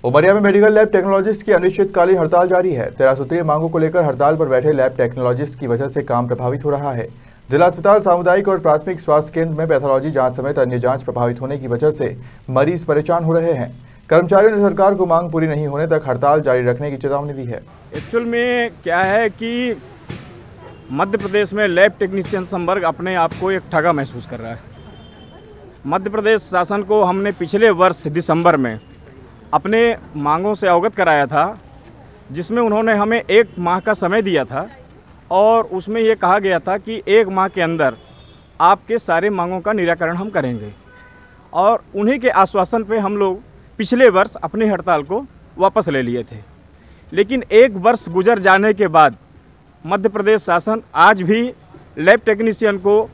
उमरिया में medical lab technologist की अनिश्चितकालीन हड़ताल जारी है। 13 सूत्रीय मांगों को लेकर हड़ताल पर बैठे लैब टेक्नोलॉजिस्ट की वजह से काम प्रभावित हो रहा है। जिला अस्पताल, सामुदायिक और प्राथमिक स्वास्थ्य केंद्र में पैथोलॉजी जांच समेत अन्य जांच प्रभावित होने की वजह से मरीज परेशान हो रहे हैं। कर्मचारियों ने सरकार को मांग पूरी नहीं होने तक हड़ताल जारी रखने की चेतावनी दी है। एक्चुअल में क्या है कि मध्य प्रदेश में लैब टेक्नीशियन संवर्ग अपने आप को एक ठगा महसूस कर रहा है। मध्य प्रदेश शासन को हमने पिछले वर्ष दिसंबर में अपने मांगों से अवगत कराया था, जिसमें उन्होंने हमें 1 माह का समय दिया था और उसमें ये कहा गया था कि 1 माह के अंदर आपके सारे मांगों का निराकरण हम करेंगे। और उन्हीं के आश्वासन पे हम लोग पिछले वर्ष अपनी हड़ताल को वापस ले लिए थे। लेकिन 1 वर्ष गुजर जाने के बाद मध्य प्रदेश शासन आज भी लैब टेक्नीशियन को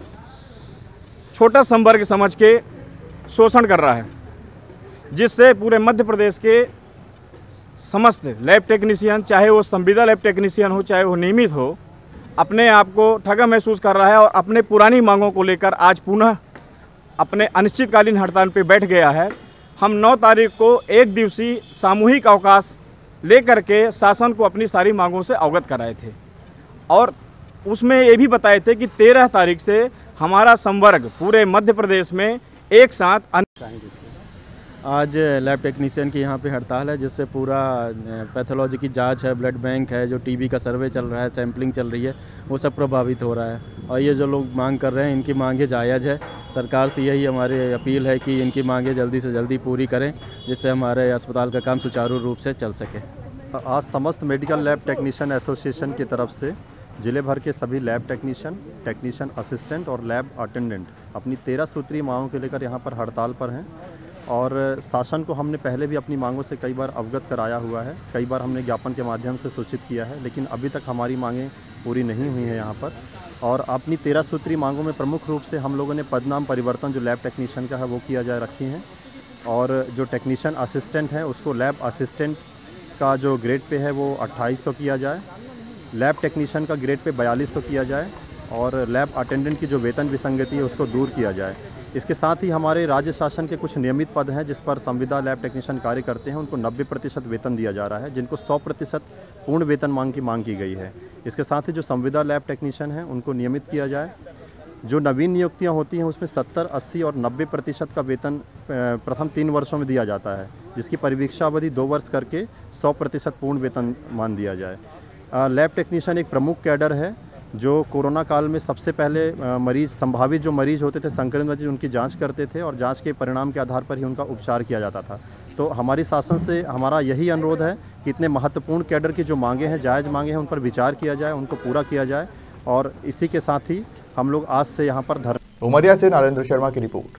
छोटा संवर्ग समझ के शोषण कर रहा है, जिससे पूरे मध्य प्रदेश के समस्त लैब टेक्नीशियन, चाहे वो संविदा लैब टेक्नीशियन हो चाहे वो नियमित हो, अपने आप को ठगा महसूस कर रहा है और अपने पुरानी मांगों को लेकर आज पुनः अपने अनिश्चितकालीन हड़ताल पर बैठ गया है। हम 9 तारीख को 1 दिवसीय सामूहिक अवकाश लेकर के शासन को अपनी सारी मांगों से अवगत कराए थे और उसमें ये भी बताए थे कि 13 तारीख से हमारा संवर्ग पूरे मध्य प्रदेश में एक साथ आज लैब टेक्नीशियन की यहाँ पे हड़ताल है, जिससे पूरा पैथोलॉजी की जांच है, ब्लड बैंक है, जो टीबी का सर्वे चल रहा है, सैंपलिंग चल रही है, वो सब प्रभावित हो रहा है। और ये जो लोग मांग कर रहे हैं, इनकी मांगें जायज़ है। सरकार से यही हमारी अपील है कि इनकी मांगें जल्दी से जल्दी पूरी करें, जिससे हमारे अस्पताल का काम सुचारू रूप से चल सके। आज समस्त मेडिकल लैब टेक्नीशियन एसोसिएशन की तरफ से जिले भर के सभी लैब टेक्नीशियन असिस्टेंट और लैब अटेंडेंट अपनी 13 सूत्रीय मांगों को लेकर यहाँ पर हड़ताल पर हैं। और शासन को हमने पहले भी अपनी मांगों से कई बार अवगत कराया हुआ है, कई बार हमने ज्ञापन के माध्यम से सूचित किया है, लेकिन अभी तक हमारी मांगें पूरी नहीं हुई हैं यहाँ पर। और अपनी 13 सूत्रीय मांगों में प्रमुख रूप से हम लोगों ने पदनाम परिवर्तन जो लैब टेक्नीशियन का है वो किया जा रखी हैं, और जो टेक्नीशियन असिस्टेंट हैं उसको लैब असिस्टेंट का जो ग्रेड पे है वो 2800 किया जाए, लैब टेक्नीशियन का ग्रेड पे 4200 किया जाए, और लैब अटेंडेंट की जो वेतन विसंगति है उसको दूर किया जाए। इसके साथ ही हमारे राज्य शासन के कुछ नियमित पद हैं जिस पर संविदा लैब टेक्नीशियन कार्य करते हैं, उनको 90% वेतन दिया जा रहा है, जिनको 100% पूर्ण वेतन मांग की गई है। इसके साथ ही जो संविदा लैब टेक्नीशियन हैं उनको नियमित किया जाए। जो नवीन नियुक्तियां होती हैं उसमें 70, 80 और 90% का वेतन प्रथम 3 वर्षों में दिया जाता है, जिसकी परिवीक्षा अवधि 2 वर्ष करके 100% पूर्ण वेतन मान दिया जाए। लैब टेक्नीशियन एक प्रमुख कैडर है जो कोरोना काल में सबसे पहले संभावित जो मरीज होते थे, संक्रमित मरीज, उनकी जांच करते थे और जांच के परिणाम के आधार पर ही उनका उपचार किया जाता था। तो हमारी शासन से हमारा यही अनुरोध है कि इतने महत्वपूर्ण कैडर की जो मांगे हैं, जायज़ मांगे हैं, उन पर विचार किया जाए, उनको पूरा किया जाए। और इसी के साथ ही हम लोग आज से यहाँ पर उमरिया से नरेंद्र शर्मा की रिपोर्ट।